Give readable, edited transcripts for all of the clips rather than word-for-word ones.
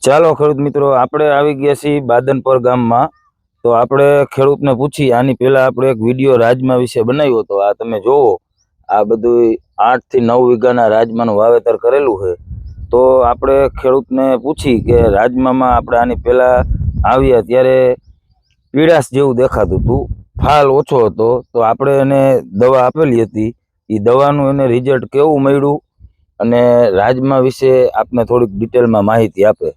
ચાલો ખેડૂત મિત્રો, આપણે આવી ગયા છીએ બાદનપર ગામમાં. તો આપણે ખેડૂતને પૂછી, આની પહેલા આપણે એક વિડીયો રાજમા વિશે બનાવ્યો હતો. આ તમે જોવો, આ બધું 8 થી 9 વીઘાના રાજમાનું વાવેતર કરેલું છે. તો આપણે ખેડૂતને પૂછી કે રાજમામાં આપણે આની પહેલા આવ્યા ત્યારે પીળાશ જેવું દેખાતું હતું, ફાલ ઓછો હતો. તો આપણે એને દવા આપેલી હતી. એ દવાનું એને રિઝલ્ટ કેવું મળ્યું અને રાજમા વિશે આપને થોડીક ડિટેલમાં માહિતી આપે.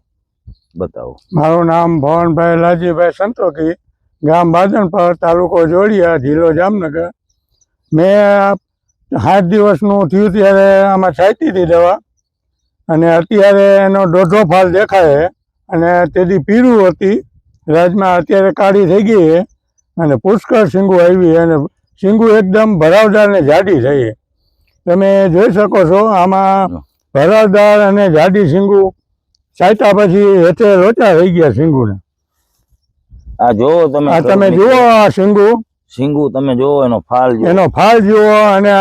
बताओ। मारू नाम भवन भाई लाजी भाई संतोखी, गाम बादनपर, तालुको जोड़िया, जिलो जामनगर। मैं 7 दिवसનું થયું ત્યારે આમાં છાંટી હતી દવા, અને અત્યારે એનો દોઢો ફાલ દેખાય અને તેથી પીળું હતી રાજમાં, અત્યારે કાળી થઈ ગઈ છે અને પુષ્કળ શીંગું આવી અને શીંગું એકદમ ભરાવદાર ને જાડી થઈ. તમે જોઈ શકો છો આમાં ભરાવદાર અને જાડી શીંગું છાંટ્યા પછી હેઠે લોચા થઈ ગયા શીંગુને. આ જોવો તમે, તમે જુઓ આ શીંગું તમે જોવો, એનો ફાલ જુઓ અને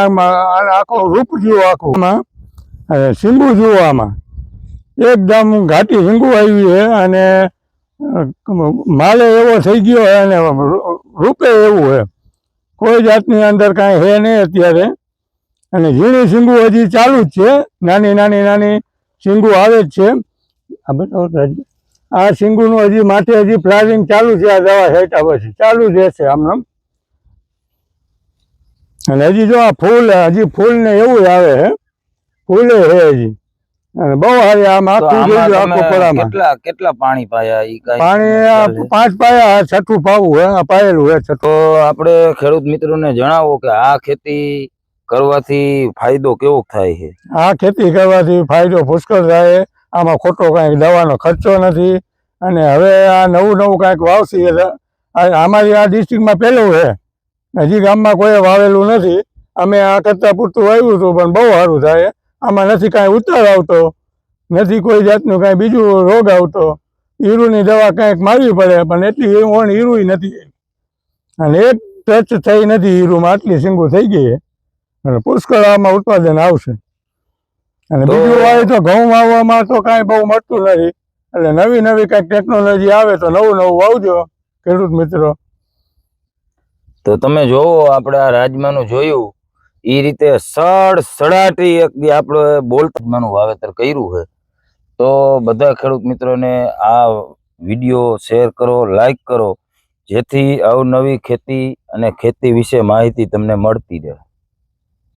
આખો રૂપ જુઓ, આખું શીંગું જુઓ. આમાં એકદમ ઘાટી શીંગું આવી છે અને માલે એવો થઈ ગયો છે અને રૂપે એવું છે, કોઈ જાતની અંદર કાંઈ છે નહીં અત્યારે. અને ઝીણી શીંગું હજી ચાલુ જ છે, નાની નાની નાની શીંગું આવે જ છે. આ શીંગુનું હજી માથે હજી ફ્લાવરિંગ ચાલુ છે. આ દવા છાંટ્યા પછી ચાલુ જ રહેશે આમ. અને હજી જો આ ફૂલ ને એવું આવે છે, ફૂલે છે હજી, અને બહુ સારી. આમ આખું આખું પડામાં કેટલા પાણી પાયા? પાણી 5 પાયા, 6ઠું પાવું હે, પાયેલું હે. તો આપણે ખેડૂત મિત્રોને જણાવો કે આ ખેતી કરવાથી ફાયદો કેવો થાય છે? આ ખેતી કરવાથી ફાયદો પુષ્કળ થાય. આમાં ખોટો કાંઈક દવાનો ખર્ચો નથી. અને હવે આ નવું કાંઈક વાવશી. અમારી આ ડિસ્ટ્રિક્ટમાં પહેલું છે, હજી ગામમાં કોઈ વાવેલું નથી. અમે આ કરતાં પૂરતું વાવ્યું હતું, પણ બહુ સારું થાય. આમાં નથી કાંઈ ઉતાર આવતો, નથી કોઈ જાતનું કાંઈ બીજું રોગ આવતો. ઈરુની દવા કાંઈક મારવી પડે, પણ એટલી ઈરુય નથી અને એક ટચ થઈ નથી ઈરુમાં. આટલી શીંગું થઈ ગઈ અને પુષ્કળ આમાં ઉત્પાદન આવશે. અને બીજું વાવે તો ઘઉં વાવવામાં તો કાંઈ બહુ મળતું નથી. એટલે નવી કાંઈક ટેકનોલોજી આવે તો નવું વાવજો ખેડૂત મિત્રો. તો તમે જોવો, આપણે આ રાજમાનું જોયું એ રીતે સડાટી એક આપણે બોલતાનું વાવેતર કર્યું છે. તો બધા ખેડૂત મિત્રોને આ વિડીયો શેર કરો, લાઈક કરો, જેથી અવનવી ખેતી અને ખેતી વિશે માહિતી તમને મળતી રહે.